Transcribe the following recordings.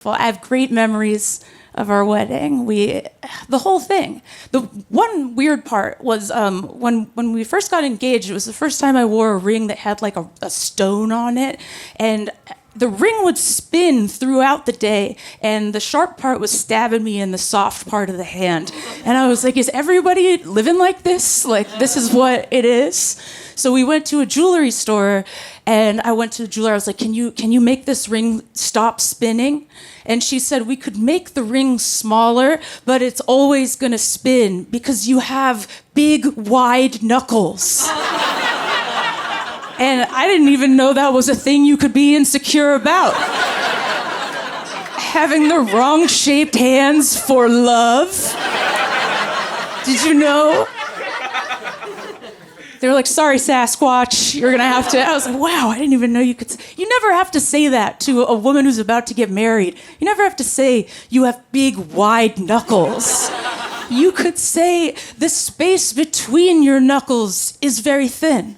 Well, I have great memories of our wedding. The whole thing. The one weird part was when we first got engaged, it was the first time I wore a ring that had like a stone on it. And the ring would spin throughout the day, and the sharp part was stabbing me in the soft part of the hand. And I was like, is everybody living like this? Like, this is what it is? So we went to a jewelry store, and I went to the jeweler. I was like, can you make this ring stop spinning? And she said, we could make the ring smaller, but it's always going to spin because you have big, wide knuckles. And I didn't even know that was a thing you could be insecure about. Having the wrong shaped hands for love. Did you know? They were like, sorry, Sasquatch, you're gonna have to. I was like, wow, I didn't even know you could. You never have to say that to a woman who's about to get married. You never have to say you have big, wide knuckles. You could say the space between your knuckles is very thin.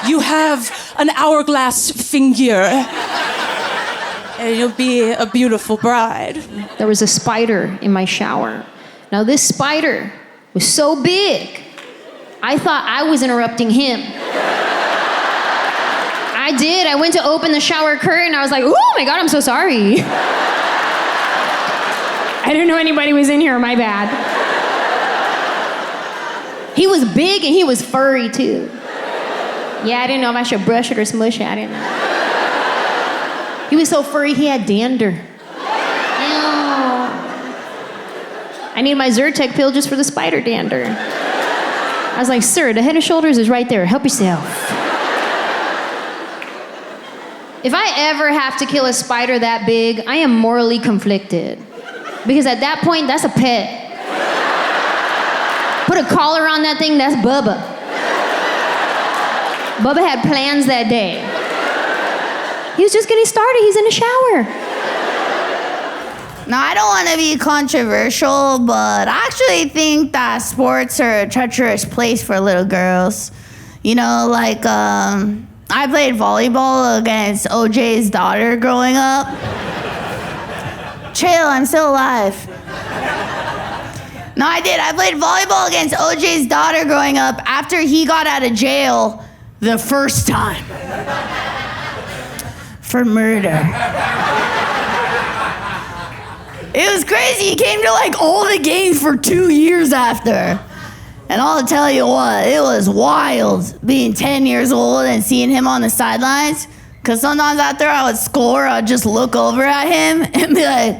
You have an hourglass finger, and you'll be a beautiful bride. There was a spider in my shower. Now this spider was so big, I thought I was interrupting him. I did. I went to open the shower curtain. I was like, oh my God, I'm so sorry. I didn't know anybody was in here, my bad. He was big and he was furry too. Yeah, I didn't know if I should brush it or smush it. I didn't know. He was so furry, he had dander. Ew. I need my Zyrtec pill just for the spider dander. I was like, sir, the Head and Shoulders is right there. Help yourself. If I ever have to kill a spider that big, I am morally conflicted. Because at that point, that's a pet. Put a collar on that thing, that's Bubba. Bubba had plans that day. He was just getting started, he's in the shower. Now, I don't want to be controversial, but I actually think that sports are a treacherous place for little girls. You know, like, I played volleyball against OJ's daughter growing up. Chill, I'm still alive. No, I did. I played volleyball against OJ's daughter growing up after he got out of jail the first time. For murder. It was crazy. He came to like all the games for 2 years after. And I'll tell you what, it was wild being 10 years old and seeing him on the sidelines. Because sometimes after I would score, I'd just look over at him and be like,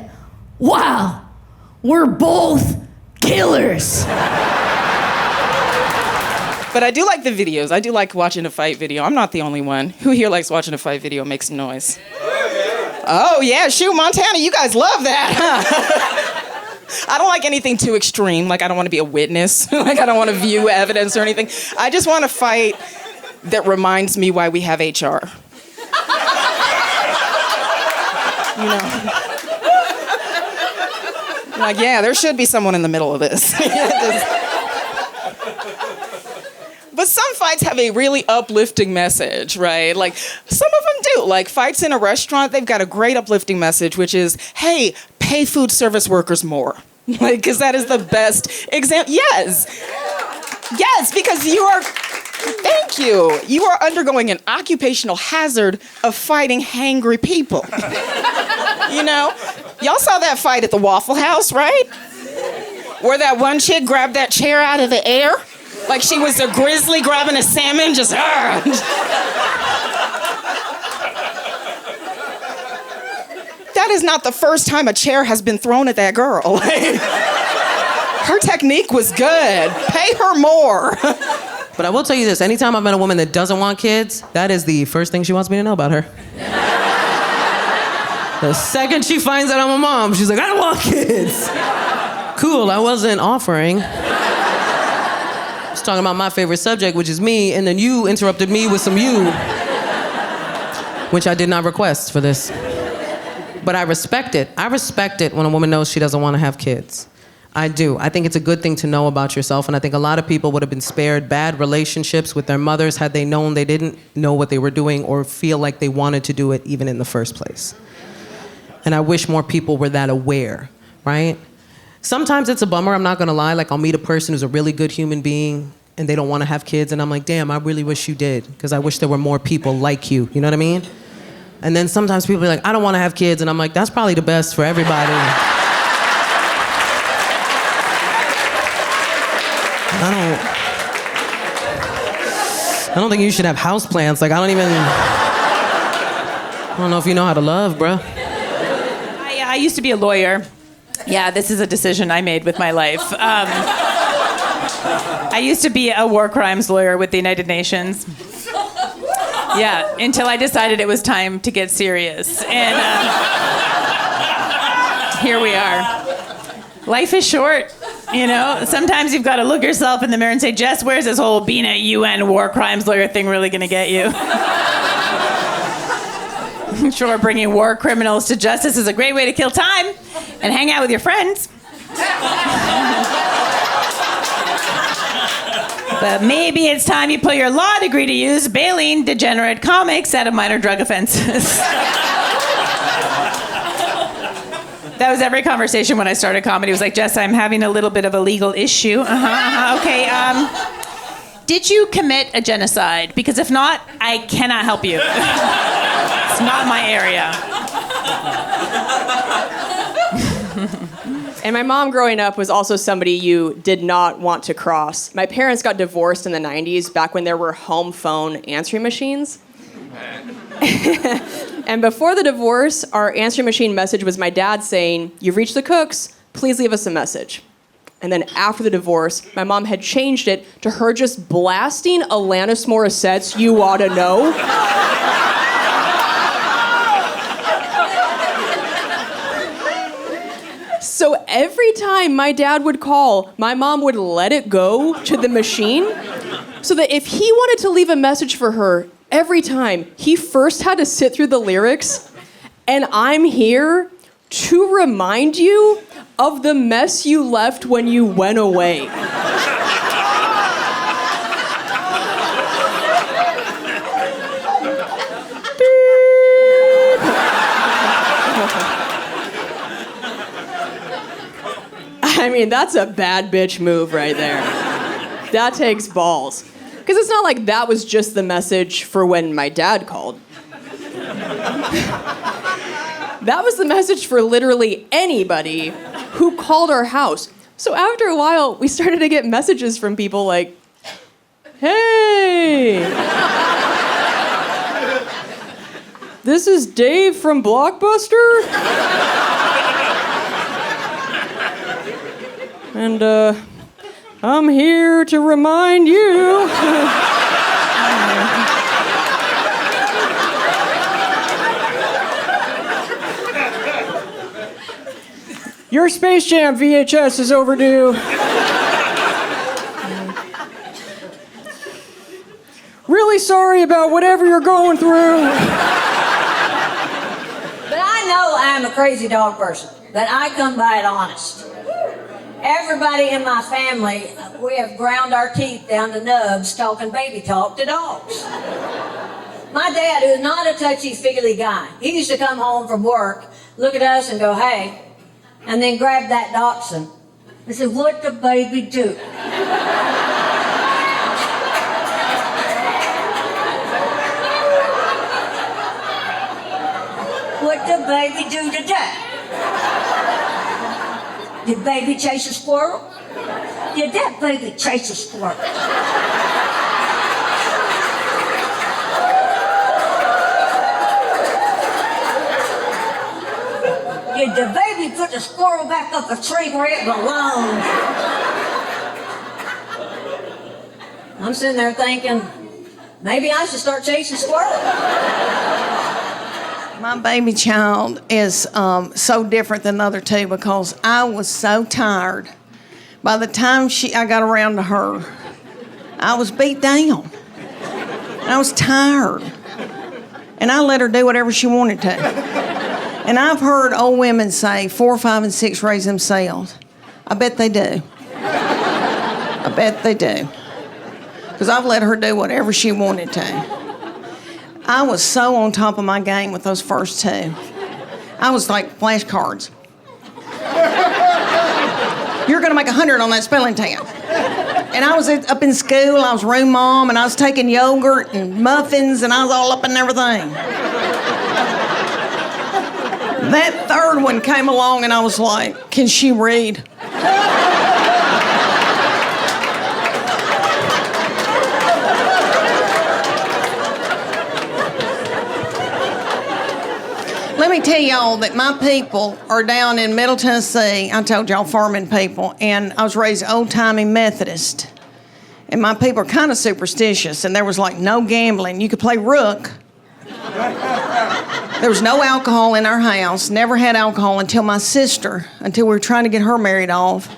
wow, we're both killers. But I do like the videos. I do like watching a fight video. I'm not the only one. Who here likes watching a fight video? Make some noise. Oh, yeah, shoot, Montana, you guys love that, huh? I don't like anything too extreme. Like, I don't want to be a witness. Like, I don't want to view evidence or anything. I just want a fight that reminds me why we have HR. You know? Like, yeah, there should be someone in the middle of this. But some fights have a really uplifting message, right? Like, some of them do. Like, fights in a restaurant, they've got a great uplifting message, which is, hey, pay food service workers more. Like, because that is the best example. Yes. Yes, because you are, thank you. You are undergoing an occupational hazard of fighting hangry people. You know? Y'all saw that fight at the Waffle House, right? Where that one chick grabbed that chair out of the air? Like she was a grizzly grabbing a salmon, just That is not the first time a chair has been thrown at that girl. Her technique was good. Pay her more. But I will tell you this, anytime I've met a woman that doesn't want kids, that is the first thing she wants me to know about her. The second she finds out I'm a mom, she's like, I don't want kids. Cool, I wasn't offering. I was talking about my favorite subject, which is me, and then you interrupted me with some you, which I did not request for this. But I respect it. I respect it when a woman knows she doesn't want to have kids. I do. I think it's a good thing to know about yourself, and I think a lot of people would have been spared bad relationships with their mothers had they known they didn't know what they were doing or feel like they wanted to do it even in the first place. And I wish more people were that aware, right? Sometimes it's a bummer, I'm not gonna lie. Like, I'll meet a person who's a really good human being and they don't wanna have kids, and I'm like, damn, I really wish you did, because I wish there were more people like you, you know what I mean? And then sometimes people are like, I don't wanna have kids, and I'm like, that's probably the best for everybody. I don't think you should have houseplants. Like, I don't know if you know how to love, bro. I used to be a lawyer. Yeah, this is a decision I made with my life. I used to be a war crimes lawyer with the United Nations. Yeah, until I decided it was time to get serious. And here we are. Life is short, you know? Sometimes you've got to look yourself in the mirror and say, Jess, where's this whole being a UN war crimes lawyer thing really going to get you? Sure, bringing war criminals to justice is a great way to kill time and hang out with your friends. But maybe it's time you put your law degree to use bailing degenerate comics out of minor drug offenses. That was every conversation when I started comedy. It was like, Jess, I'm having a little bit of a legal issue. Okay, did you commit a genocide? Because if not, I cannot help you. It's not my area. And my mom growing up was also somebody you did not want to cross. My parents got divorced in the 90s, back when there were home phone answering machines. And before the divorce, our answering machine message was my dad saying, "You've reached the Cooks, please leave us a message." And then after the divorce, my mom had changed it to her just blasting Alanis Morissette's "You Oughta Know." So every time my dad would call, my mom would let it go to the machine, so that if he wanted to leave a message for her, every time, he first had to sit through the lyrics, and I'm here to remind you of the mess you left when you went away. I mean, that's a bad bitch move right there. That takes balls. Because it's not like that was just the message for when my dad called. That was the message for literally anybody who called our house. So after a while, we started to get messages from people like, "Hey, this is Dave from Blockbuster. And I'm here to remind you." "Your Space Jam VHS is overdue. Really sorry about whatever you're going through." But I know I'm a crazy dog person, but I come by it honest. Everybody in my family, we have ground our teeth down to nubs talking baby talk to dogs. My dad, who is not a touchy-feely guy, he used to come home from work, look at us and go, "Hey," and then grab that dachshund and say, "What the baby do?" "What the baby do today? Did baby chase a squirrel? Did that baby chase a squirrel?" "Did the baby put the squirrel back up a tree where it belongs?" I'm sitting there thinking, maybe I should start chasing squirrels. My baby child is so different than the other two because I was so tired. By the time I got around to her, I was beat down. And I was tired. And I let her do whatever she wanted to. And I've heard old women say 4, 5, and 6 raise themselves. I bet they do. I bet they do. Because I've let her do whatever she wanted to. I was so on top of my game with those first two. I was like, flashcards. You're going to make 100 on that spelling test. And I was up in school, I was room mom, and I was taking yogurt and muffins, and I was all up in everything. That third one came along, and I was like, can she read? Let me tell y'all that my people are down in Middle Tennessee. I told y'all farming people, and I was raised old-timey Methodist. And my people are kind of superstitious, and there was like no gambling. You could play rook. There was no alcohol in our house. Never had alcohol until we were trying to get her married off.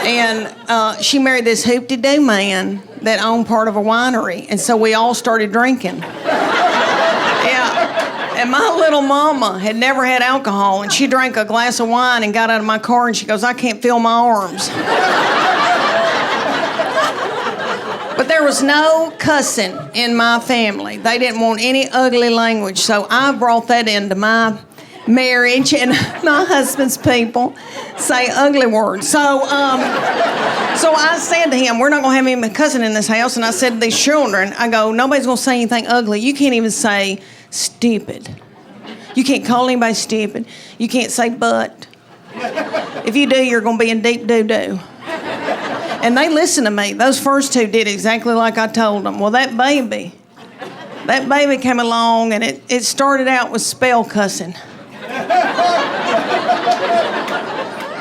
And she married this hoop-de-doo man that owned part of a winery, and so we all started drinking. And my little mama had never had alcohol, and she drank a glass of wine and got out of my car, and she goes, I can't feel my arms. But there was no cussing in my family. They didn't want any ugly language, so I brought that into my marriage, and my husband's people say ugly words. So I said to him, we're not going to have any cussing in this house, and I said to these children, I go, nobody's going to say anything ugly. You can't even say stupid. You can't call anybody stupid. You can't say but. If you do, you're going to be in deep doo-doo. And they listened to me. Those first two did exactly like I told them. Well, that baby came along, and it started out with spell cussing.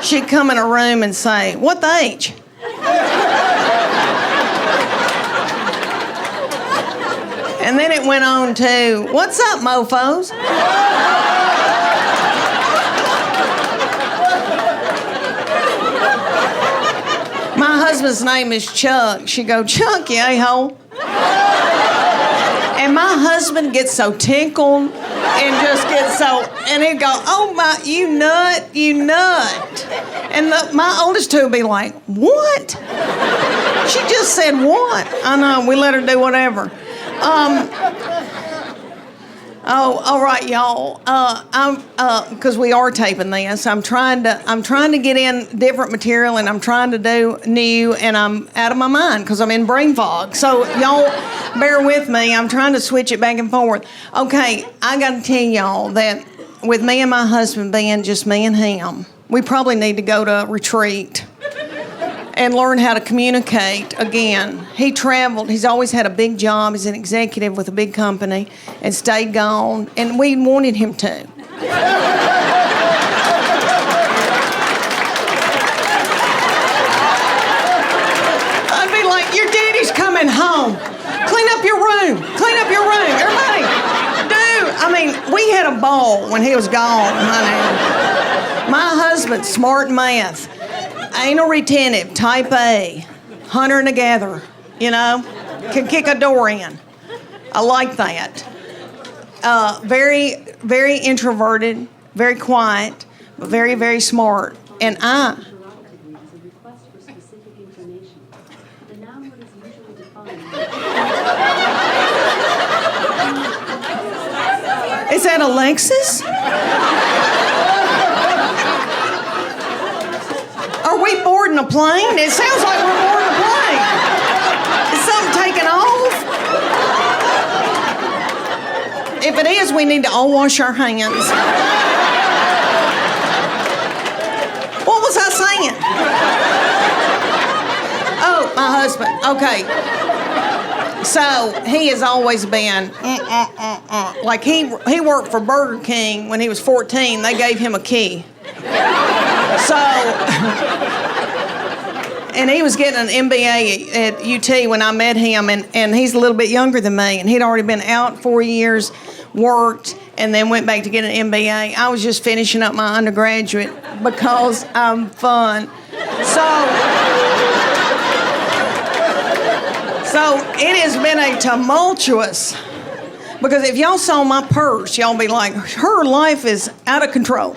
She'd come in a room and say, what the H? And then it went on to, what's up, mofos? My husband's name is Chuck. She'd go, Chuck, you a-hole. And my husband gets so tickled and just gets so, and he'd go, oh my, you nut. And my oldest two would be like, what? She just said what? I know, we let her do whatever. All right, y'all. Because we are taping this, I'm trying to get in different material, and I'm trying to do new, and I'm out of my mind because I'm in brain fog. So y'all, bear with me. I'm trying to switch it back and forth. Okay, I got to tell y'all that with me and my husband being just me and him, we probably need to go to a retreat and learn how to communicate again. He traveled. He's always had a big job. He's an executive with a big company and stayed gone, and we wanted him to. I'd be like, your daddy's coming home. Clean up your room. Everybody, dude. I mean, we had a ball when he was gone, honey. My husband, smart math. Anal retentive, type A, hunter and a gatherer, can kick a door in. I like that. Very, very introverted, very quiet, but very, very smart. And Is that Alexis? Are we boarding a plane? It sounds like we're boarding a plane. Is something taking off? If it is, we need to all wash our hands. What was I saying? Oh, my husband. Okay. So he has always been like he worked for Burger King when he was 14. They gave him a key. So, and he was getting an MBA at UT when I met him, and he's a little bit younger than me, and he'd already been out 4 years, worked, and then went back to get an MBA. I was just finishing up my undergraduate because I'm fun. So it has been a tumultuous, because if y'all saw my purse, y'all be like, her life is out of control.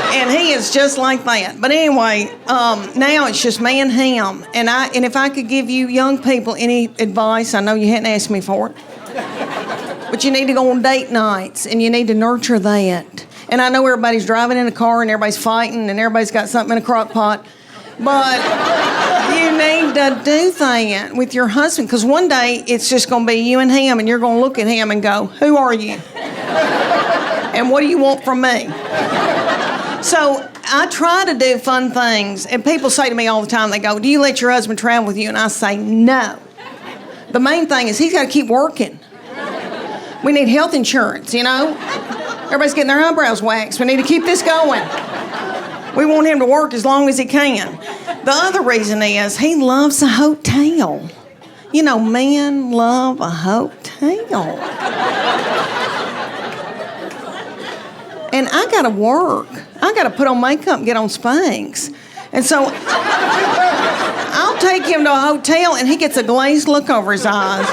And he is just like that. But anyway, now it's just me and him. And if I could give you young people any advice, I know you hadn't asked me for it. But you need to go on date nights, and you need to nurture that. And I know everybody's driving in a car, and everybody's fighting, and everybody's got something in a crock pot. But you need to do that with your husband, because one day it's just going to be you and him, and you're going to look at him and go, who are you? And what do you want from me? So I try to do fun things, and people say to me all the time, they go, do you let your husband travel with you? And I say, no. The main thing is he's got to keep working. We need health insurance, you know? Everybody's getting their eyebrows waxed. We need to keep this going. We want him to work as long as he can. The other reason is he loves a hotel. You know, men love a hotel. And I gotta work. I gotta put on makeup and get on Spanx. And so I'll take him to a hotel and he gets a glazed look over his eyes.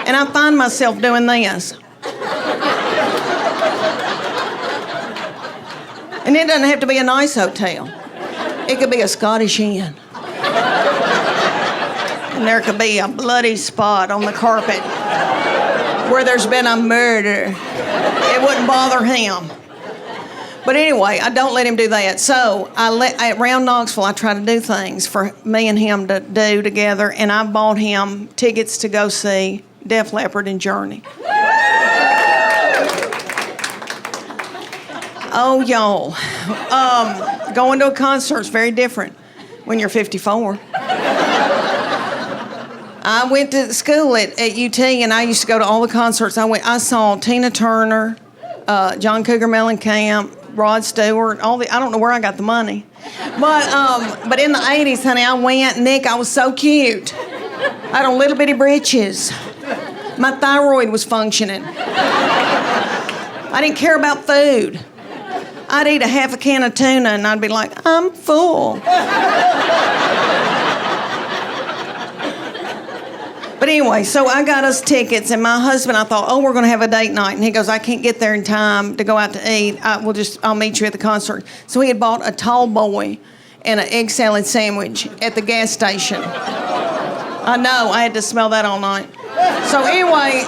And I find myself doing this. And it doesn't have to be a nice hotel. It could be a Scottish Inn. And there could be a bloody spot on the carpet where there's been a murder. It wouldn't bother him. But anyway, I don't let him do that. So around Knoxville, I try to do things for me and him to do together. And I bought him tickets to go see Def Leppard and Journey. Oh, y'all. Going to a concert is very different when you're 54. I went to school at UT, and I used to go to all the concerts. I saw Tina Turner, John Cougar Mellencamp, Rod Stewart, I don't know where I got the money. But in the 80s, honey, I went. Nick, I was so cute. I had on little bitty britches. My thyroid was functioning. I didn't care about food. I'd eat a half a can of tuna, and I'd be like, I'm full. But anyway, so I got us tickets, and my husband, I thought, we're going to have a date night. And he goes, I can't get there in time to go out to eat. I'll meet you at the concert. So he had bought a tall boy and an egg salad sandwich at the gas station. I know, I had to smell that all night. So anyway,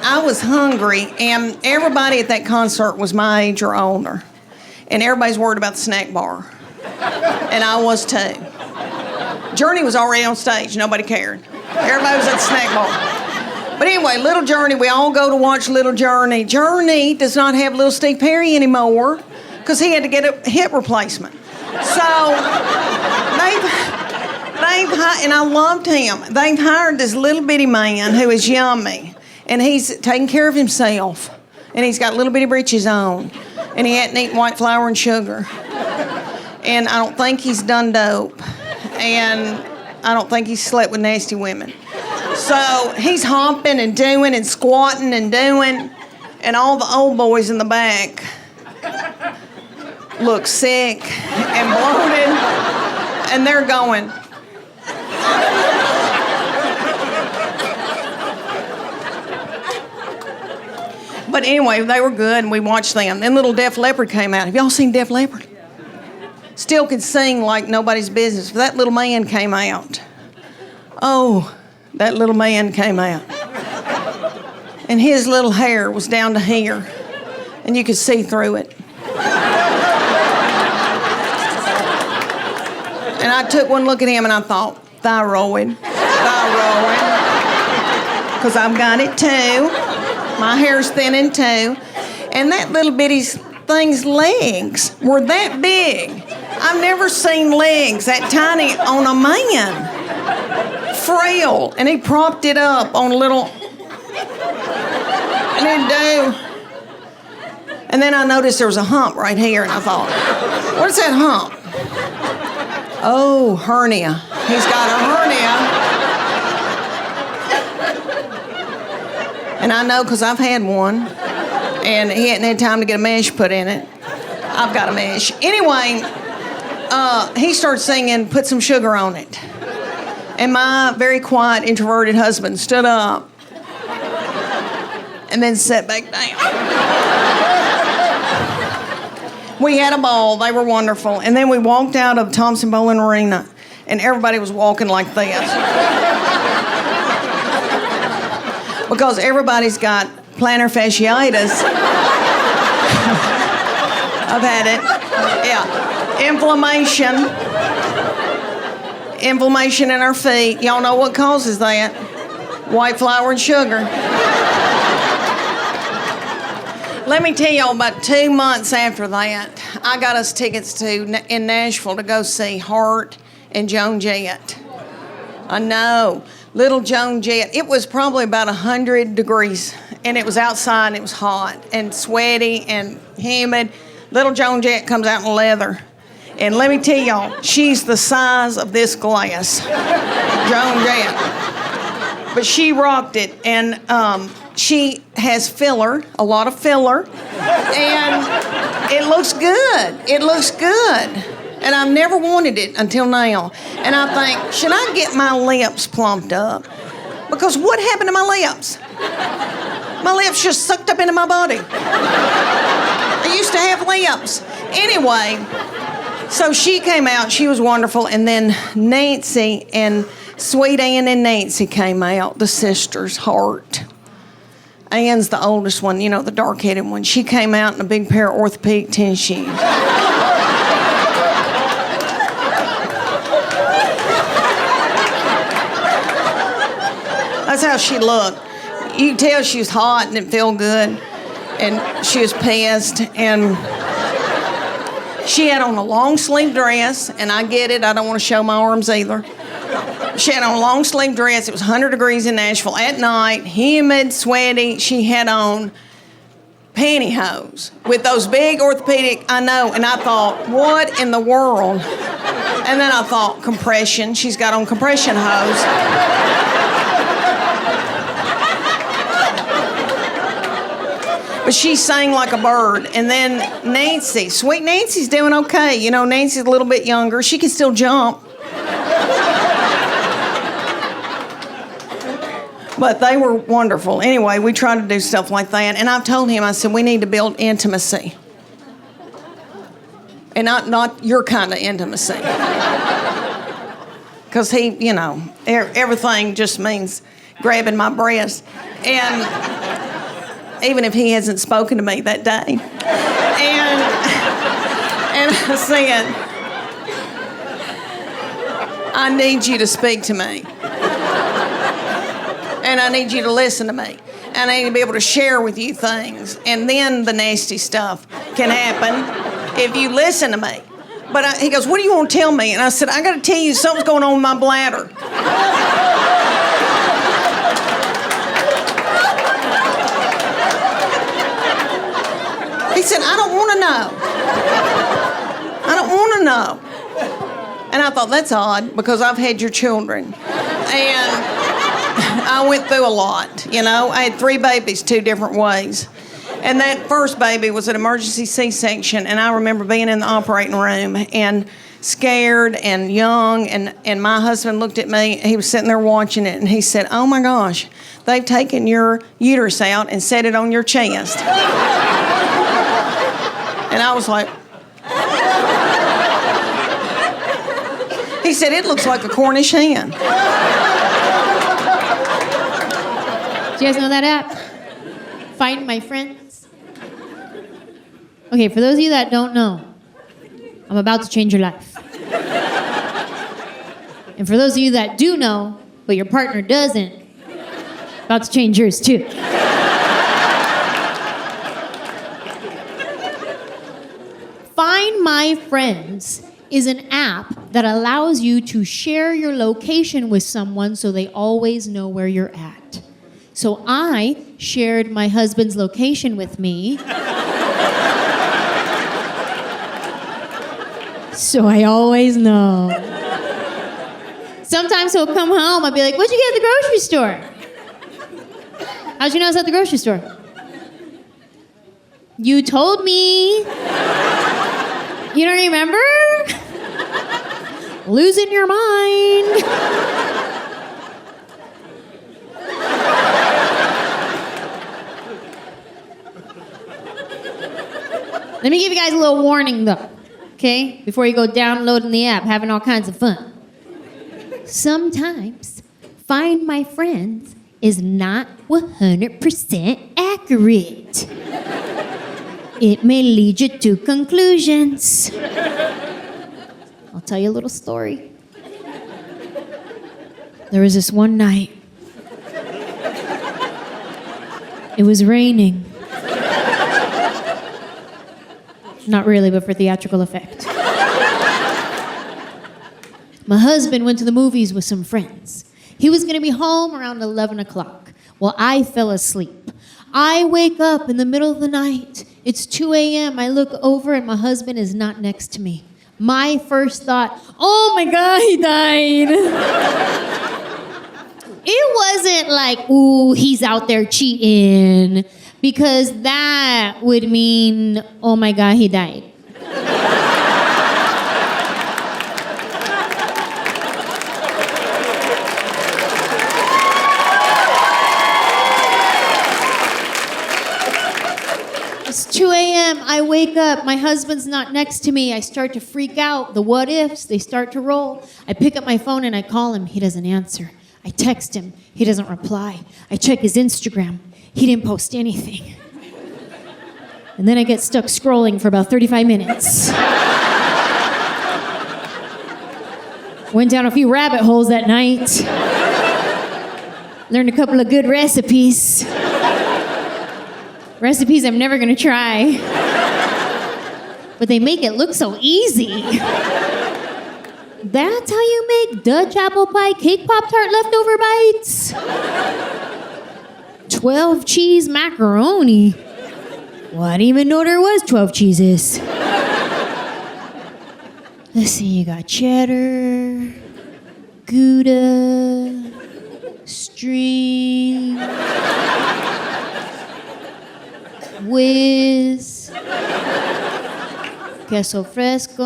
I was hungry, and everybody at that concert was my age or older. And everybody's worried about the snack bar. And I was too. Journey was already on stage. Nobody cared. Everybody was at the snack bar. But anyway, Little Journey, we all go to watch Little Journey. Journey does not have Little Steve Perry anymore because he had to get a hip replacement. So and I loved him. They've hired this little bitty man who is yummy, and he's taking care of himself, and he's got little bitty breeches on, and he hadn't eaten white flour and sugar, and I don't think he's done dope, and I don't think he's slept with nasty women. So he's hopping and doing and squatting and doing, and all the old boys in the back look sick and bloated, and they're going. But anyway, they were good, and we watched them. Then little Def Leppard came out. Have y'all seen Def Leppard? Still can sing like nobody's business. But that little man came out. Oh, that little man came out. And his little hair was down to here, and you could see through it. And I took one look at him, and I thought, thyroid. Because I've got it too. My hair's thinning too. And that little bitty thing's legs were that big. I've never seen legs that tiny on a man. Frail. And he propped it up on a little... And it'd do. And then I noticed there was a hump right here, and I thought, what is that hump? Oh, hernia. He's got a hernia. And I know because I've had one, and he hadn't had time to get a mesh put in it. I've got a mesh. Anyway, he started singing, Put Some Sugar on It. And my very quiet, introverted husband stood up and then sat back down. We had a ball. They were wonderful. And then we walked out of Thompson Bowling Arena, and everybody was walking like this. because everybody's got plantar fasciitis. I've had it. Yeah. Inflammation in our feet. Y'all know what causes that? White flour and sugar. Let me tell y'all, about 2 months after that, I got us tickets in Nashville to go see Hart and Joan Jett. I know. Little Joan Jett. It was probably about 100 degrees, and it was outside, and it was hot and sweaty and humid. Little Joan Jett comes out in leather. And let me tell y'all, she's the size of this glass. Joan Jett. But she rocked it, and she has filler, a lot of filler, and it looks good. It looks good. And I've never wanted it until now. And I think, should I get my lips plumped up? Because what happened to my lips? My lips just sucked up into my body. I used to have lips. Anyway, so she came out, she was wonderful, and then Nancy and Sweet Ann and Nancy came out, the sisters, Hart. Ann's the oldest one, you know, the dark-headed one. She came out in a big pair of orthopedic tennis shoes. That's how she looked. You could tell she was hot and it felt good. And she was pissed. And she had on a long-sleeve dress, and I get it, I don't want to show my arms either. She had on a long-sleeve dress. It was 100 degrees in Nashville at night, humid, sweaty. She had on pantyhose with those big orthopedic, I know, and I thought, what in the world? And then I thought, compression. She's got on compression hose. But she sang like a bird. And then Nancy, sweet Nancy's doing okay. You know, Nancy's a little bit younger. She can still jump. But they were wonderful. Anyway, we try to do stuff like that. And I've told him, I said, we need to build intimacy. And not your kind of intimacy. Because he, you know, everything just means grabbing my breast. And even if he hasn't spoken to me that day. And I said, I need you to speak to me. And I need you to listen to me. And I need to be able to share with you things. And then the nasty stuff can happen if you listen to me. But he goes, what do you want to tell me? And I said, I got to tell you something's going on with my bladder. He said, I don't want to know. I don't want to know. And I thought, that's odd, because I've had your children. And I went through a lot, you know. I had 3 babies 2 different ways. And that first baby was an emergency C-section, and I remember being in the operating room and scared and young, and my husband looked at me, he was sitting there watching it, and he said, oh my gosh, they've taken your uterus out and set it on your chest. And I was like, he said, it looks like a Cornish hen. Do you guys know that app? Find My Friends. Okay, for those of you that don't know, I'm about to change your life. And for those of you that do know, but your partner doesn't, about to change yours too. Find My Friends is an app that allows you to share your location with someone so they always know where you're at. So I shared my husband's location with me. So I always know. Sometimes he'll come home, I'll be like, what'd you get at the grocery store? How'd you know I was at the grocery store? You told me. You don't remember? Losing your mind. Let me give you guys a little warning, though, okay? Before you go downloading the app, having all kinds of fun. Sometimes, Find My Friends is not 100% accurate. It may lead you to conclusions. I'll tell you a little story. There was this one night. It was raining. Not really, but for theatrical effect. My husband went to the movies with some friends. He was gonna be home around 11 o'clock. Well, I fell asleep. I wake up in the middle of the night. It's 2 a.m. I look over and my husband is not next to me. My first thought, oh my God, he died. It wasn't like, ooh, he's out there cheating, because that would mean, oh my God, he died. It's 2 a.m. I wake up. My husband's not next to me. I start to freak out. The what ifs, they start to roll. I pick up my phone and I call him. He doesn't answer. I text him. He doesn't reply. I check his Instagram. He didn't post anything. And then I get stuck scrolling for about 35 minutes. Went down a few rabbit holes that night. Learned a couple of good recipes. Recipes I'm never gonna try. But they make it look so easy. That's how you make Dutch apple pie cake Pop-Tart leftover bites? 12 cheese macaroni. Well, I didn't even know there was 12 cheeses. Let's see, you got cheddar, Gouda, string, whiz, queso fresco.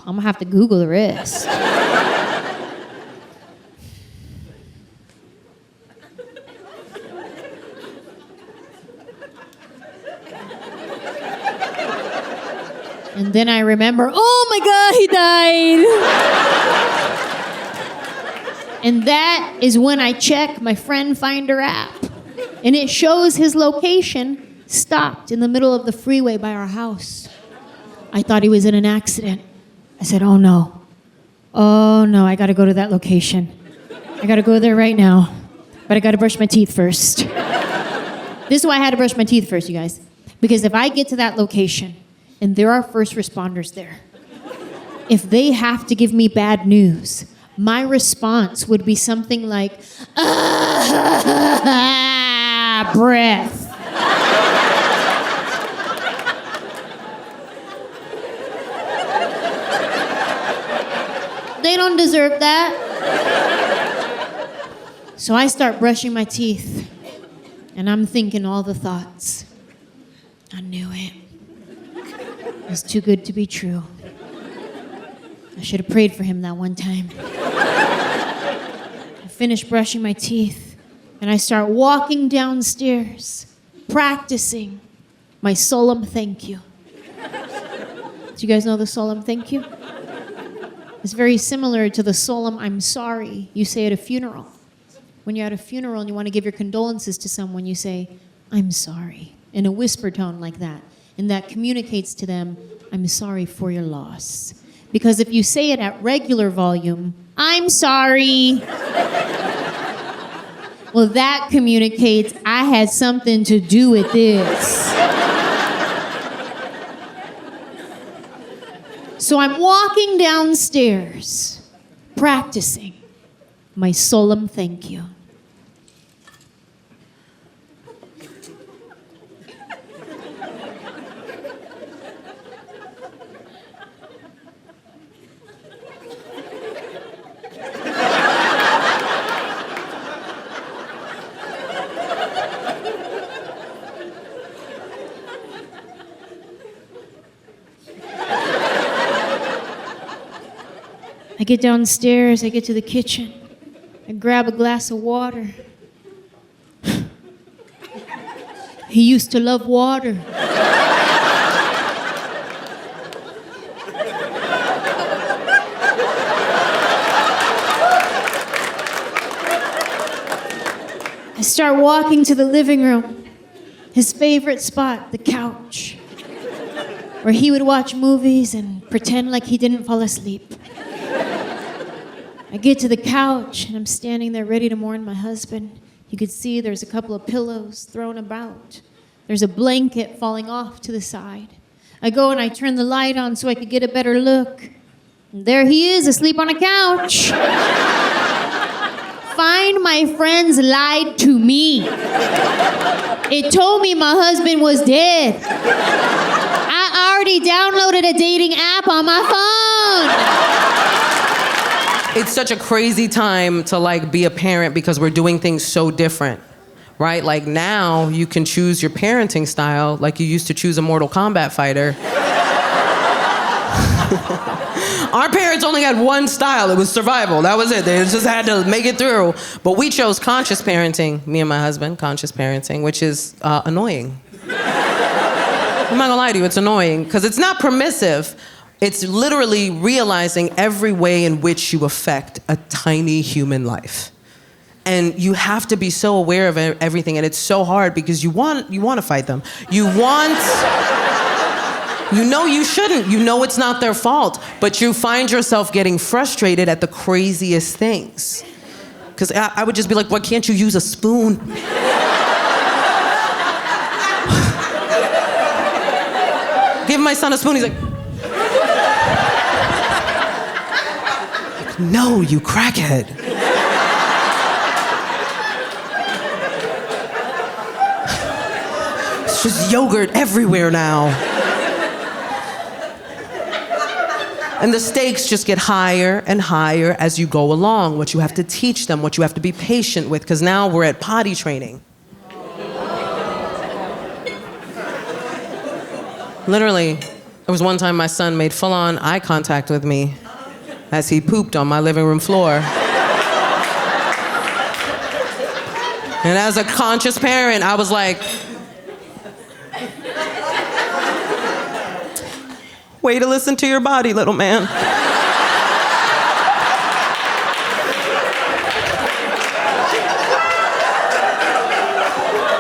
I'm gonna have to Google the rest. And then I remember, oh my God, he died. And that is when I check my Friend Finder app. And it shows his location stopped in the middle of the freeway by our house. I thought he was in an accident. I said, oh no, I gotta go to that location. I gotta go there right now, but I gotta brush my teeth first. This is why I had to brush my teeth first, you guys. Because if I get to that location and there are first responders there, if they have to give me bad news, my response would be something like, breath. They don't deserve that. So I start brushing my teeth, and I'm thinking all the thoughts. I knew it. It was too good to be true. I should have prayed for him that one time. I finish brushing my teeth, and I start walking downstairs, practicing my solemn thank you. Do you guys know the solemn thank you? It's very similar to the solemn I'm sorry you say at a funeral. When you're at a funeral and you want to give your condolences to someone, you say, I'm sorry, in a whisper tone like that. And that communicates to them, I'm sorry for your loss. Because if you say it at regular volume, I'm sorry. Well, that communicates I had something to do with this. So I'm walking downstairs, practicing my solemn thank you. I get downstairs, I get to the kitchen, I grab a glass of water. He used to love water. start walking to the living room, his favorite spot, the couch, where he would watch movies and pretend like he didn't fall asleep. I get to the couch and I'm standing there ready to mourn my husband. You could see there's a couple of pillows thrown about. There's a blanket falling off to the side. I go and I turn the light on so I could get a better look. And there he is, asleep on a couch. Find my friends lied to me. It told me my husband was dead. I already downloaded a dating app on my phone. It's such a crazy time to like be a parent because we're doing things so different, right? Like now you can choose your parenting style like you used to choose a Mortal Kombat fighter. Our parents only had one style. It was survival. That was it. They just had to make it through. But we chose conscious parenting, me and my husband, conscious parenting, which is annoying. I'm not gonna lie to you, it's annoying because it's not permissive. It's literally realizing every way in which you affect a tiny human life. And you have to be so aware of everything, and it's so hard because you want to fight them. You know you shouldn't. You know it's not their fault, but you find yourself getting frustrated at the craziest things. Because I would just be like, why can't you use a spoon? Give my son a spoon, he's like, no, you crackhead. It's just yogurt everywhere now. And the stakes just get higher and higher as you go along, what you have to teach them, what you have to be patient with, because now we're at potty training. Literally, there was one time my son made full-on eye contact with me as he pooped on my living room floor. And as a conscious parent, I was like, way to listen to your body, little man.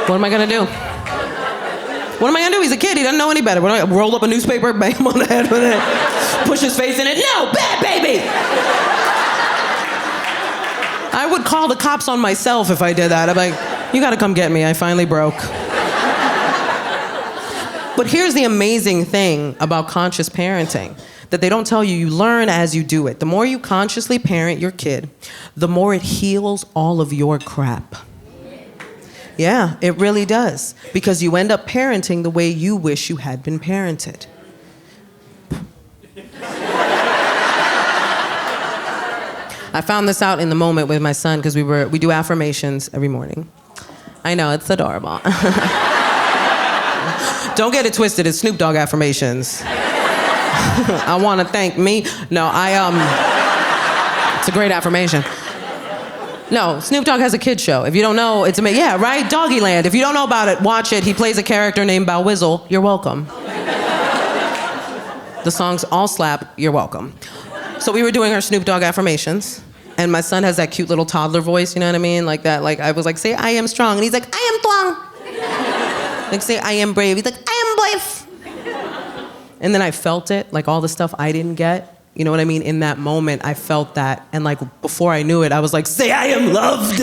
What am I gonna do? What am I gonna do? He's a kid, he doesn't know any better. What am I gonna roll up a newspaper, bang him on the head with it, push his face in it? No, bad baby! I would call the cops on myself if I did that. I'm like, you gotta come get me, I finally broke. But here's the amazing thing about conscious parenting that they don't tell you. You learn as you do it. The more you consciously parent your kid, the more it heals all of your crap. Yeah, it really does. Because you end up parenting the way you wish you had been parented. I found this out in the moment with my son because we do affirmations every morning. I know, it's adorable. Don't get it twisted, it's Snoop Dogg affirmations. I want to thank me. No, it's a great affirmation. No, Snoop Dogg has a kid show. If you don't know, it's amazing. Yeah, right? Doggyland. If you don't know about it, watch it. He plays a character named Bow Wizzle. You're welcome. The songs all slap. You're welcome. So we were doing our Snoop Dogg affirmations, and my son has that cute little toddler voice, you know what I mean? Like that, like I was like, say, I am strong. And he's like, I am strong. Like, say, I am brave. He's like, I am brave. And then I felt it, like all the stuff I didn't get. You know what I mean? In that moment, I felt that. And like, before I knew it, I was like, say, I am loved.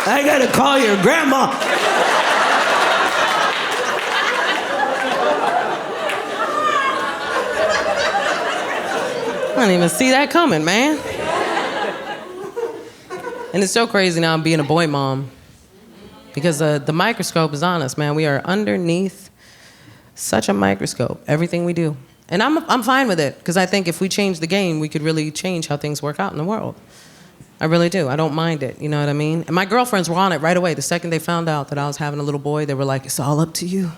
I gotta call your grandma. I didn't even see that coming, man. And it's so crazy now being a boy mom because the microscope is on us, man. We are underneath such a microscope, everything we do. And I'm fine with it because I think if we change the game, we could really change how things work out in the world. I really do. I don't mind it, you know what I mean? And my girlfriends were on it right away. The second they found out that I was having a little boy, they were like, it's all up to you.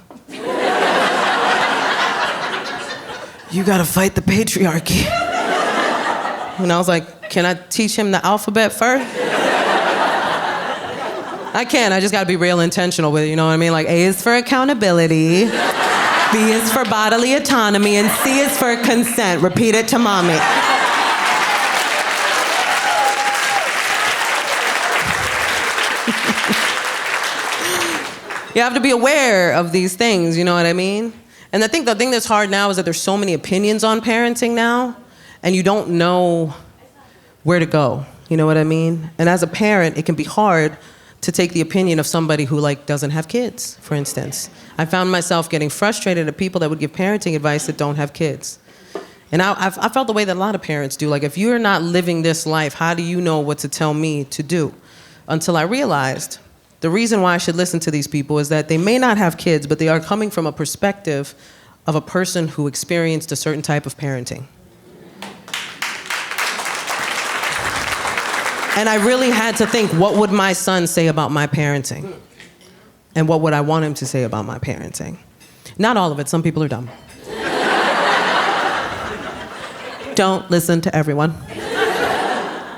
You gotta fight the patriarchy. And I was like, can I teach him the alphabet first? I can, I just gotta be real intentional with it, you know what I mean? Like, A is for accountability. B is for bodily autonomy, and C is for consent. Repeat it to mommy. You have to be aware of these things, you know what I mean? And I think the thing that's hard now is that there's so many opinions on parenting now, and you don't know where to go, you know what I mean? And as a parent, it can be hard to take the opinion of somebody who doesn't have kids, for instance. I found myself getting frustrated at people that would give parenting advice that don't have kids. And I felt the way that a lot of parents do. Like, if you're not living this life, how do you know what to tell me to do? Until I realized the reason why I should listen to these people is that they may not have kids, but they are coming from a perspective of a person who experienced a certain type of parenting. And I really had to think, what would my son say about my parenting? And what would I want him to say about my parenting? Not all of it. Some people are dumb. Don't listen to everyone.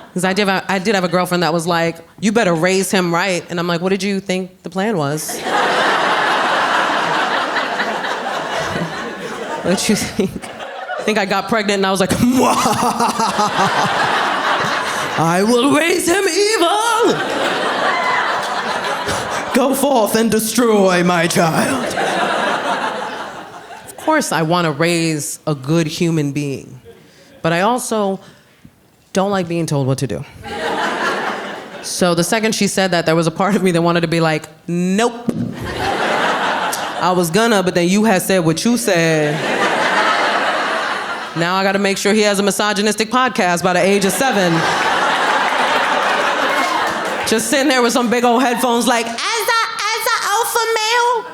Because I did have a girlfriend that was like, you better raise him right. And I'm like, what did you think the plan was? What did you think? I think I got pregnant and I was like, I will raise him evil. Go forth and destroy my child. Of course I want to raise a good human being, but I also don't like being told what to do. So the second she said that, there was a part of me that wanted to be like, nope. I was gonna, but then you had said what you said. Now I gotta make sure he has a misogynistic podcast by the age of 7. Just sitting there with some big old headphones like, as a alpha male.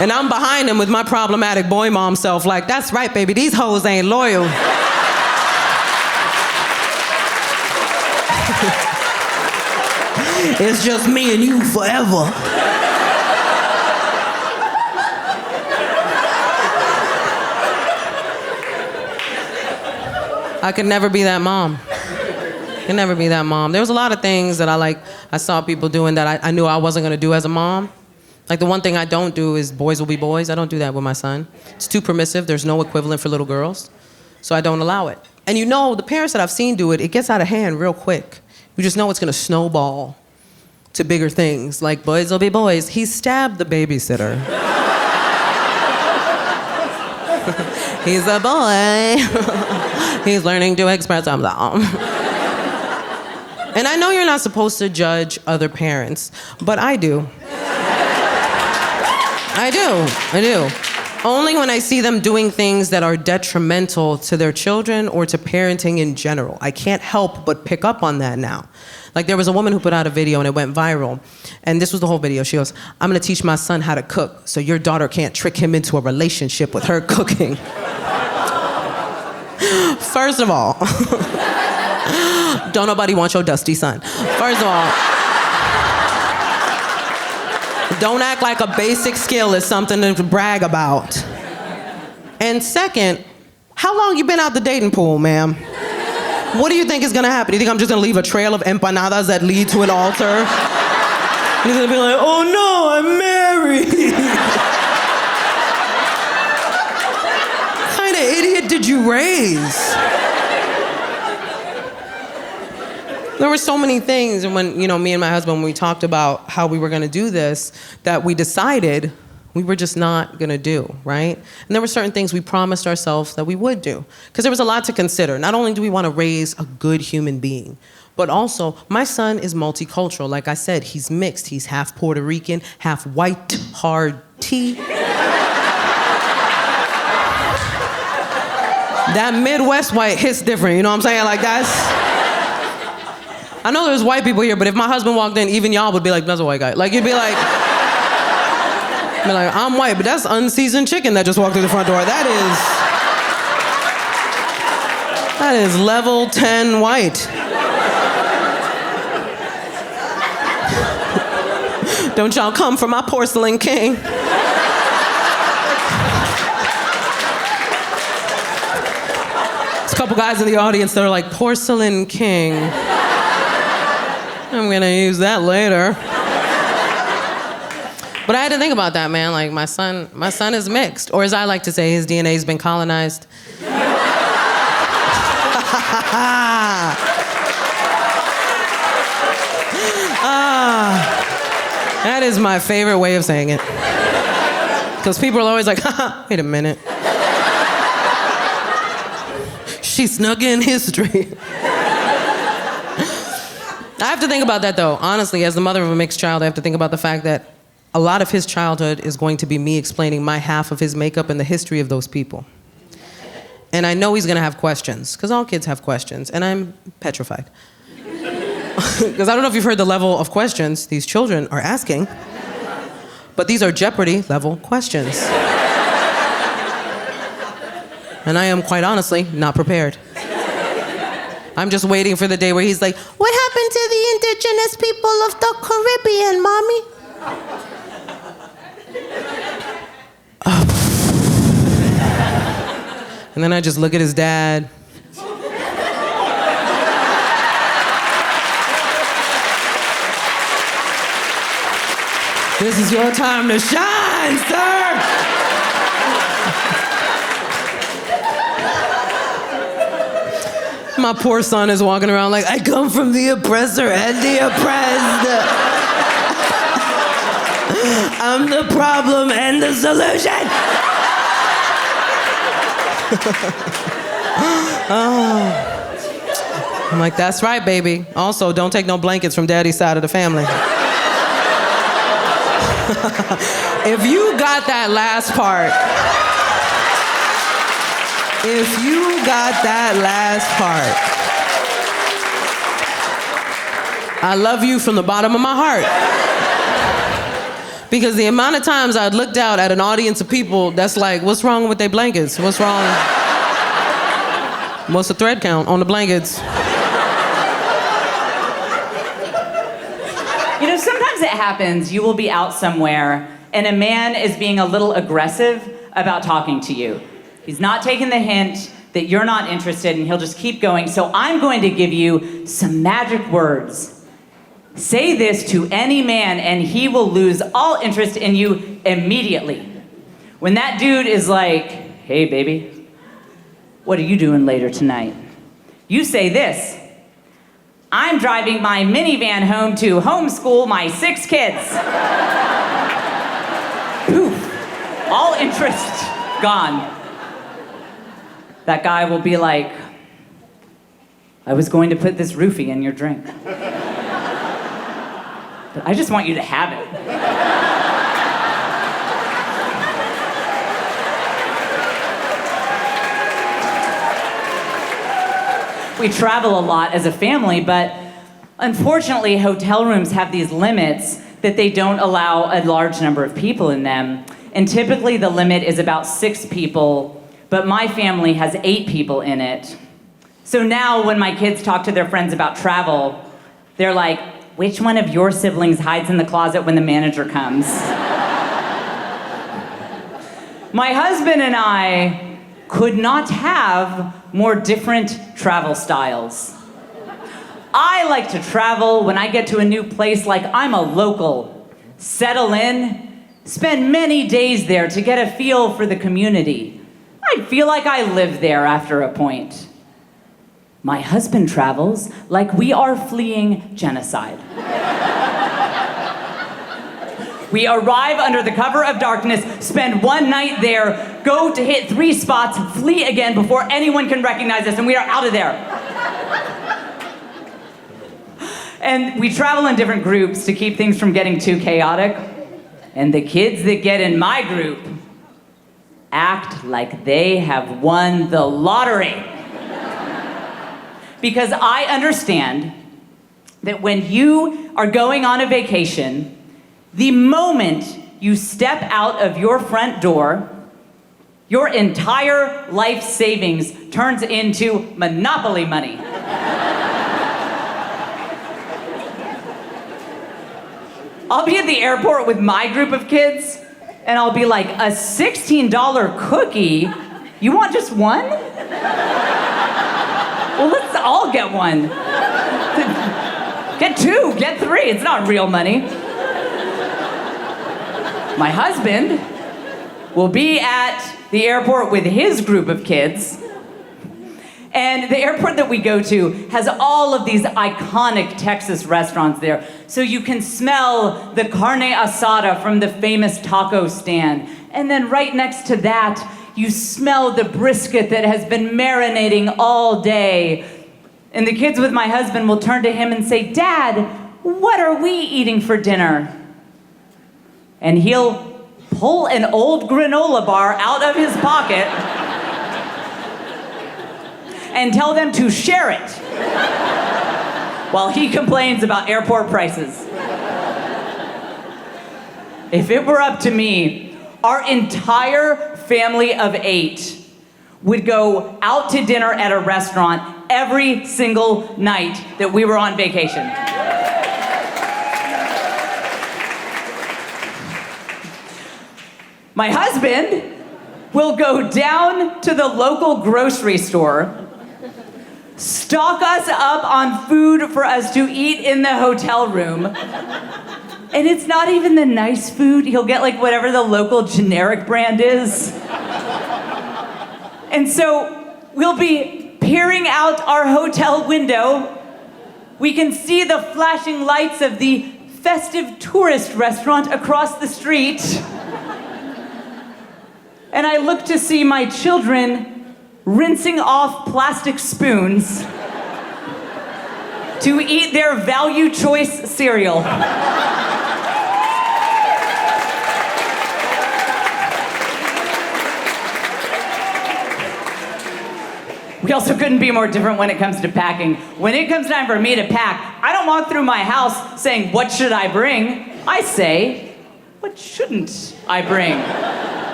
And I'm behind him with my problematic boy mom self like, that's right, baby, these hoes ain't loyal. It's just me and you forever. I could never be that mom. Could never be that mom. There was a lot of things that I saw people doing that I knew I wasn't gonna do as a mom. Like, the one thing I don't do is boys will be boys. I don't do that with my son. It's too permissive. There's no equivalent for little girls. So I don't allow it. And you know, the parents that I've seen do it, it gets out of hand real quick. You just know it's gonna snowball to bigger things, like boys will be boys. He stabbed the babysitter. He's a boy. He's learning to express himself. And I know you're not supposed to judge other parents, but I do. I do. Only when I see them doing things that are detrimental to their children or to parenting in general. I can't help but pick up on that now. Like, there was a woman who put out a video and it went viral. And this was the whole video. She goes, I'm gonna teach my son how to cook so your daughter can't trick him into a relationship with her cooking. First of all, don't nobody want your dusty son. First of all, don't act like a basic skill is something to brag about. And second, how long you been out the dating pool, ma'am? What do you think is gonna happen? Do you think I'm just gonna leave a trail of empanadas that lead to an altar? You're gonna be like, oh no, I'm married. What kind of idiot did you raise? There were so many things, and when, me and my husband, when we talked about how we were gonna do this, that we decided we were just not gonna do, right? And there were certain things we promised ourselves that we would do. Because there was a lot to consider. Not only do we wanna raise a good human being, but also, my son is multicultural. Like I said, he's mixed. He's half Puerto Rican, half white, hard tea. That Midwest white hits different, you know what I'm saying? Like, I know there's white people here, but if my husband walked in, even y'all would be like, that's a white guy. Like, you'd be like, I'm white, but that's unseasoned chicken that just walked through the front door. That is level 10 white. Don't y'all come for my porcelain king. There's a couple guys in the audience that are like, porcelain king. I'm gonna use that later. But I had to think about that, man. Like, my son is mixed. Or as I like to say, his DNA's been colonized. That is my favorite way of saying it. Because people are always like, wait a minute. She snuck in history. I have to think about that, though. Honestly, as the mother of a mixed child, I have to think about the fact that a lot of his childhood is going to be me explaining my half of his makeup and the history of those people. And I know he's going to have questions, because all kids have questions, and I'm petrified. Because I don't know if you've heard the level of questions these children are asking, but these are Jeopardy-level questions. And I am, quite honestly, not prepared. I'm just waiting for the day where he's like, what happened to the indigenous people of the Caribbean, Mommy? And then I just look at his dad. This is your time to shine, sir! My poor son is walking around like, I come from the oppressor and the oppressed. I'm the problem and the solution. Oh. I'm like, that's right, baby. Also, don't take no blankets from daddy's side of the family. If you got that last part, I love you from the bottom of my heart. Because the amount of times I'd looked out at an audience of people that's like, what's wrong with their blankets? What's wrong? What's the thread count on the blankets? You know, sometimes it happens, you will be out somewhere and a man is being a little aggressive about talking to you. He's not taking the hint that you're not interested and he'll just keep going. So I'm going to give you some magic words. Say this to any man and he will lose all interest in you immediately. When that dude is like, hey baby, what are you doing later tonight? You say this, I'm driving my minivan home to homeschool my 6 kids. Poof, all interest gone. That guy will be like, I was going to put this roofie in your drink. But I just want you to have it. We travel a lot as a family, but unfortunately, hotel rooms have these limits that they don't allow a large number of people in them. And typically the limit is about 6 people, but my family has 8 people in it. So now when my kids talk to their friends about travel, they're like, which one of your siblings hides in the closet when the manager comes? My husband and I could not have more different travel styles. I like to travel when I get to a new place like I'm a local. Settle in, spend many days there to get a feel for the community. I feel like I live there after a point. My husband travels like we are fleeing genocide. We arrive under the cover of darkness, spend one night there, go to hit 3 spots, flee again before anyone can recognize us, and we are out of there. And we travel in different groups to keep things from getting too chaotic. And the kids that get in my group act like they have won the lottery. Because I understand that when you are going on a vacation, the moment you step out of your front door, your entire life savings turns into Monopoly money. I'll be at the airport with my group of kids, and I'll be like, a $16 cookie? You want just one? Well, let's all get one. Get 2, get 3, it's not real money. My husband will be at the airport with his group of kids. And the airport that we go to has all of these iconic Texas restaurants there. So you can smell the carne asada from the famous taco stand. And then right next to that, you smell the brisket that has been marinating all day. And the kids with my husband will turn to him and say, "Dad, what are we eating for dinner?" And he'll pull an old granola bar out of his pocket and tell them to share it while he complains about airport prices. If it were up to me, our entire family of 8 would go out to dinner at a restaurant every single night that we were on vacation. My husband will go down to the local grocery store, stock us up on food for us to eat in the hotel room. And it's not even the nice food. He'll get like whatever the local generic brand is. And so we'll be peering out our hotel window. We can see the flashing lights of the festive tourist restaurant across the street. And I look to see my children rinsing off plastic spoons to eat their value choice cereal. We also couldn't be more different when it comes to packing. When it comes time for me to pack, I don't walk through my house saying, "What should I bring?" I say, "What shouldn't I bring?"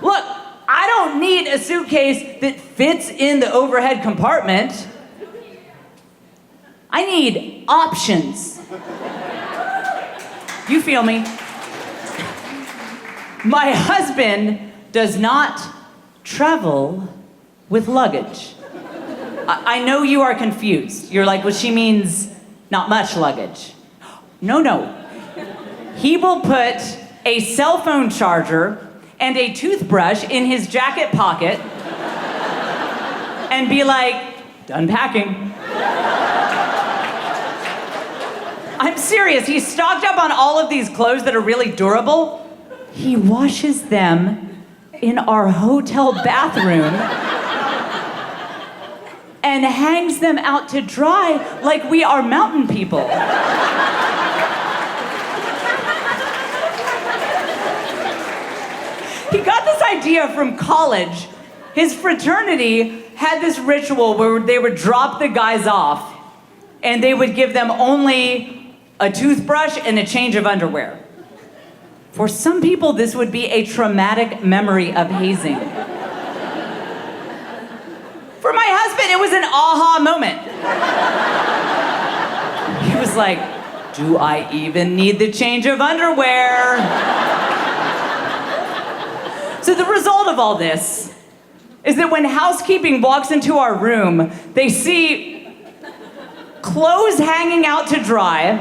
Look, I don't need a suitcase that fits in the overhead compartment. I need options. You feel me? My husband does not travel with luggage. I know you are confused. You're like, well, she means not much luggage. No. He will put a cell phone charger and a toothbrush in his jacket pocket and be like, "Done packing." I'm serious. He's stocked up on all of these clothes that are really durable. He washes them in our hotel bathroom and hangs them out to dry like we are mountain people. He got this idea from college. His fraternity had this ritual where they would drop the guys off and they would give them only a toothbrush and a change of underwear. For some people, this would be a traumatic memory of hazing. For my husband, it was an aha moment. He was like, "Do I even need the change of underwear?" So the result of all this is that when housekeeping walks into our room, they see clothes hanging out to dry,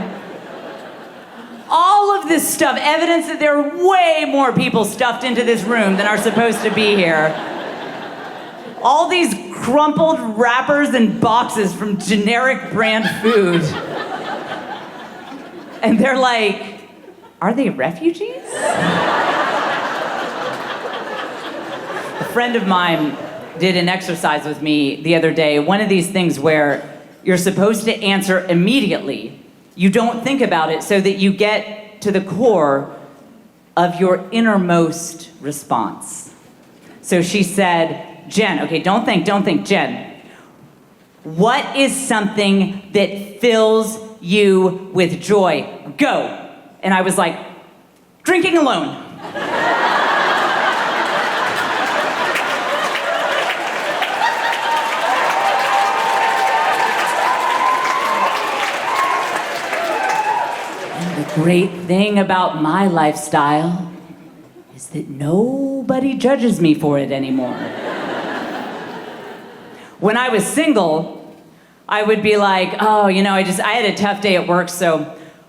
all of this stuff, evidence that there are way more people stuffed into this room than are supposed to be here. All these crumpled wrappers and boxes from generic brand food. And they're like, "Are they refugees?" A friend of mine did an exercise with me the other day, one of these things where you're supposed to answer immediately. You don't think about it so that you get to the core of your innermost response. So she said, "Jen, okay, don't think, Jen. What is something that fills you with joy? Go." And I was like, "Drinking alone." The great thing about my lifestyle is that nobody judges me for it anymore. When I was single, I would be like, "Oh, I had a tough day at work, so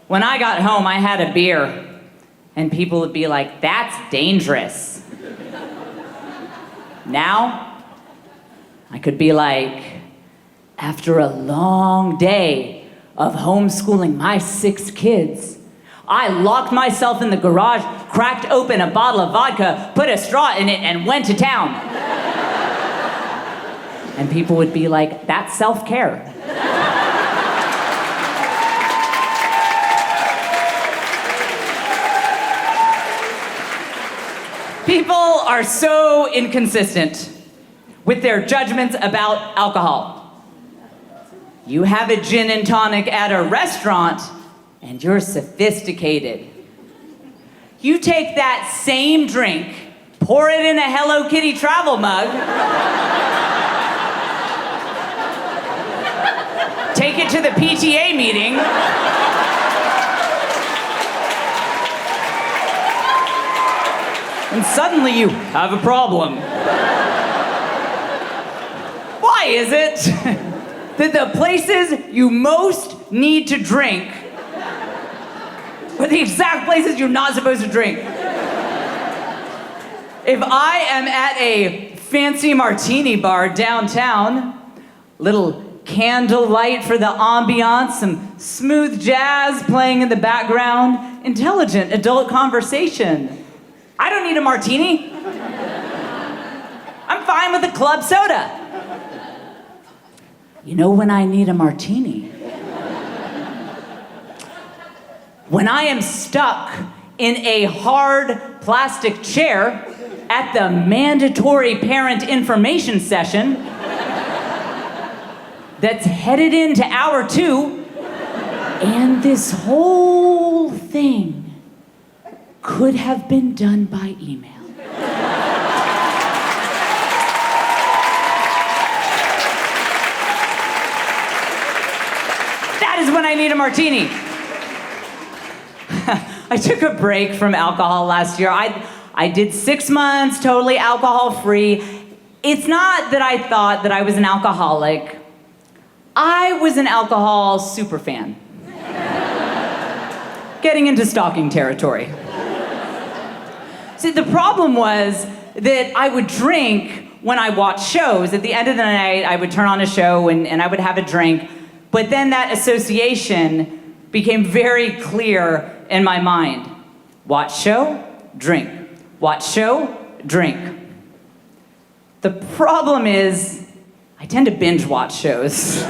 when I got home, I had a beer." And people would be like, that's dangerous. Now, I could be like, after a long day of homeschooling my 6 kids, I locked myself in the garage, cracked open a bottle of vodka, put a straw in it, and went to town. And people would be like, that's self-care. People are so inconsistent with their judgments about alcohol. You have a gin and tonic at a restaurant, and you're sophisticated. You take that same drink, pour it in a Hello Kitty travel mug, take it to the PTA meeting, and suddenly you have a problem. Why is it that the places you most need to drink are the exact places you're not supposed to drink? If I am at a fancy martini bar downtown, little candlelight for the ambiance, some smooth jazz playing in the background, intelligent adult conversation, I don't need a martini. I'm fine with a club soda. You know when I need a martini? When I am stuck in a hard plastic chair at the mandatory parent information session that's headed into hour 2, and this whole thing could have been done by email. That is when I need a martini. I took a break from alcohol last year. I did 6 months totally alcohol-free. It's not that I thought that I was an alcoholic. I was an alcohol superfan. Getting into stalking territory. See, the problem was that I would drink when I watched shows. At the end of the night, I would turn on a show and I would have a drink. But then that association became very clear in my mind. Watch show, drink. Watch show, drink. The problem is, I tend to binge watch shows.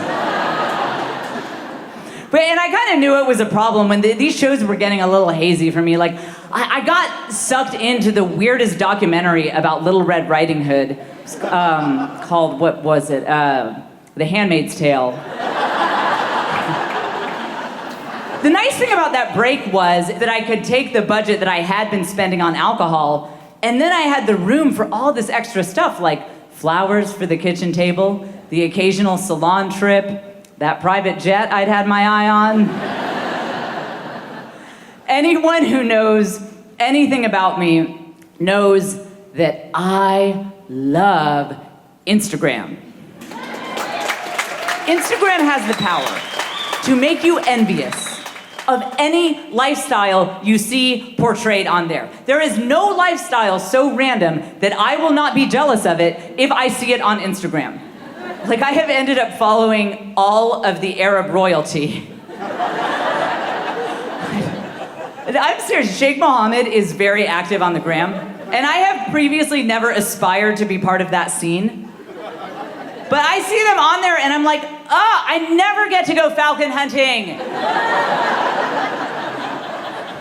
And I kind of knew it was a problem when these shows were getting a little hazy for me. Like, I got sucked into the weirdest documentary about Little Red Riding Hood, called, what was it? The Handmaid's Tale. The nice thing about that break was that I could take the budget that I had been spending on alcohol, and then I had the room for all this extra stuff, like flowers for the kitchen table, the occasional salon trip, that private jet I'd had my eye on. Anyone who knows anything about me knows that I love Instagram. Instagram has the power to make you envious of any lifestyle you see portrayed on there. There is no lifestyle so random that I will not be jealous of it if I see it on Instagram. Like, I have ended up following all of the Arab royalty. I'm serious, Sheikh Mohammed is very active on the gram, and I have previously never aspired to be part of that scene. But I see them on there and I'm like, I never get to go falcon hunting.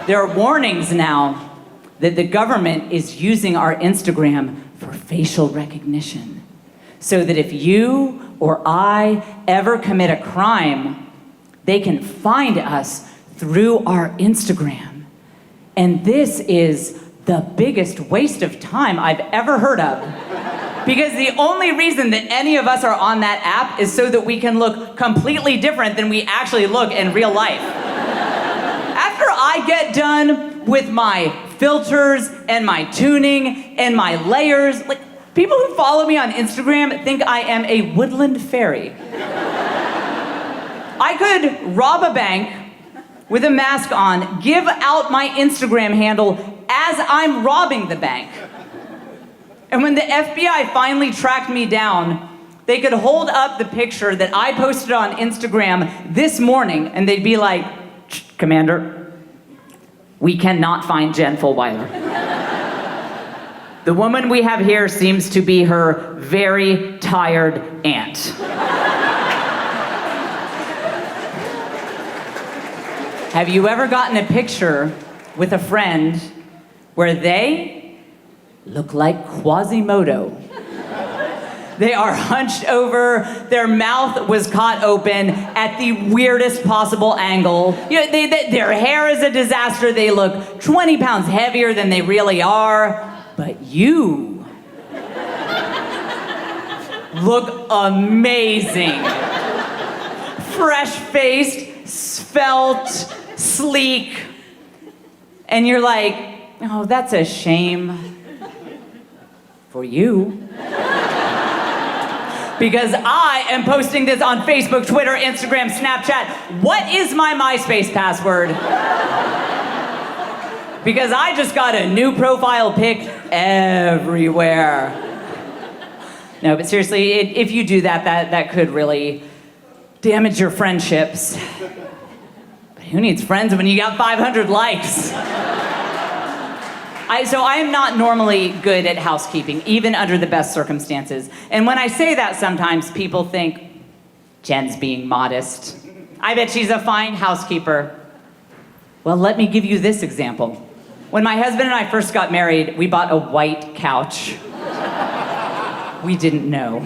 There are warnings now that the government is using our Instagram for facial recognition. So that if you or I ever commit a crime, they can find us through our Instagram. And this is the biggest waste of time I've ever heard of. Because the only reason that any of us are on that app is so that we can look completely different than we actually look in real life. After I get done with my filters and my tuning and my layers, like, people who follow me on Instagram think I am a woodland fairy. I could rob a bank with a mask on give out my Instagram handle as I'm robbing the bank. And when the FBI finally tracked me down, they could hold up the picture that I posted on Instagram this morning, and they'd be like, Commander, we cannot find Jen Fulwiler. The woman we have here seems to be her very tired aunt. Have you ever gotten a picture with a friend where they look like Quasimodo? They are hunched over, their mouth was caught open at the weirdest possible angle. You know, their hair is a disaster, they look 20 pounds heavier than they really are. But you look amazing. Fresh-faced, svelte, sleek. And you're like, oh, that's a shame for you. Because I am posting this on Facebook, Twitter, Instagram, Snapchat. What is my MySpace password? Because I just got a new profile pic everywhere. No, but seriously, if you do that could really damage your friendships. But who needs friends when you got 500 likes? So I am not normally good at housekeeping, even under the best circumstances. And when I say that, sometimes people think, Jen's being modest. I bet she's a fine housekeeper. Well, let me give you this example. When my husband and I first got married, we bought a white couch. We didn't know.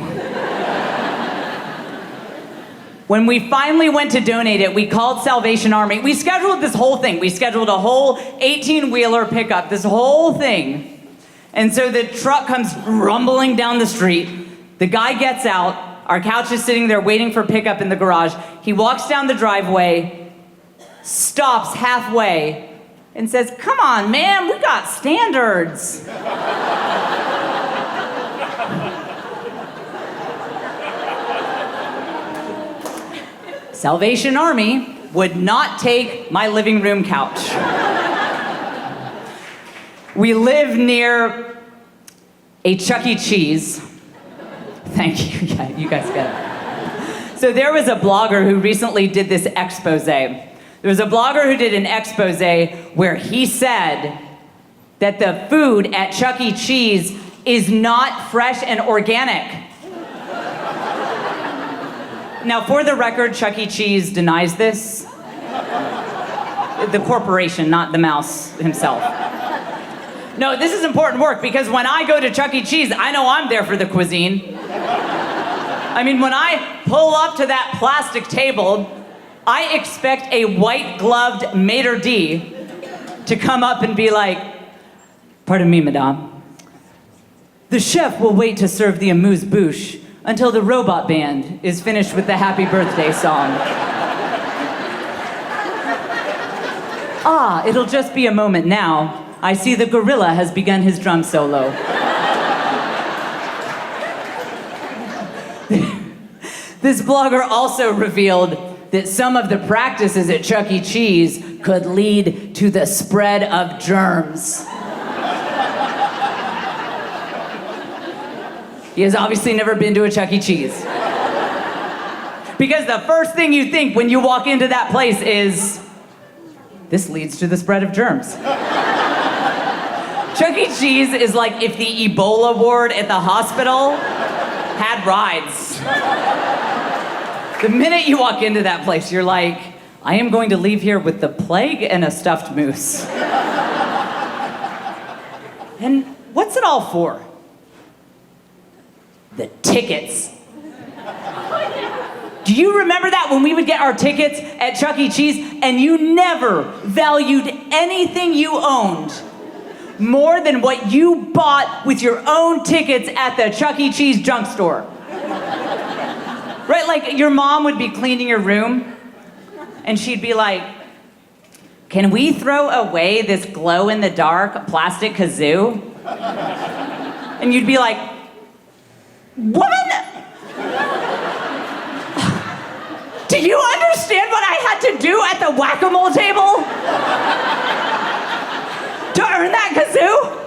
When we finally went to donate it, we called Salvation Army. We scheduled this whole thing. We scheduled a whole 18-wheeler pickup, this whole thing. And so the truck comes rumbling down the street. The guy gets out. Our couch is sitting there waiting for pickup in the garage. He walks down the driveway, stops halfway, and says, come on, man, we got standards. Salvation Army would not take my living room couch. We live near a Chuck E. Cheese. Thank you, yeah, you guys get it. So there was a blogger who recently did this expose. There was a blogger who did an expose where he said that the food at Chuck E. Cheese is not fresh and organic. Now, for the record, Chuck E. Cheese denies this. The corporation, not the mouse himself. No, this is important work because when I go to Chuck E. Cheese, I know I'm there for the cuisine. I mean, when I pull up to that plastic table, I expect a white-gloved maitre d' to come up and be like, pardon me, madame. The chef will wait to serve the amuse-bouche until the robot band is finished with the happy birthday song. Ah, it'll just be a moment now. I see the gorilla has begun his drum solo. This blogger also revealed that some of the practices at Chuck E. Cheese could lead to the spread of germs. He has obviously never been to a Chuck E. Cheese. Because the first thing you think when you walk into that place is, this leads to the spread of germs. Chuck E. Cheese is like if the Ebola ward at the hospital had rides. The minute you walk into that place, you're like, I am going to leave here with the plague and a stuffed moose. And what's it all for? The tickets. Do you remember that when we would get our tickets at Chuck E. Cheese and you never valued anything you owned more than what you bought with your own tickets at the Chuck E. Cheese junk store? Right, like your mom would be cleaning your room and she'd be like, can we throw away this glow-in-the-dark plastic kazoo? And you'd be like, woman, do you understand understand what I had to do at the whack-a-mole table to earn that kazoo?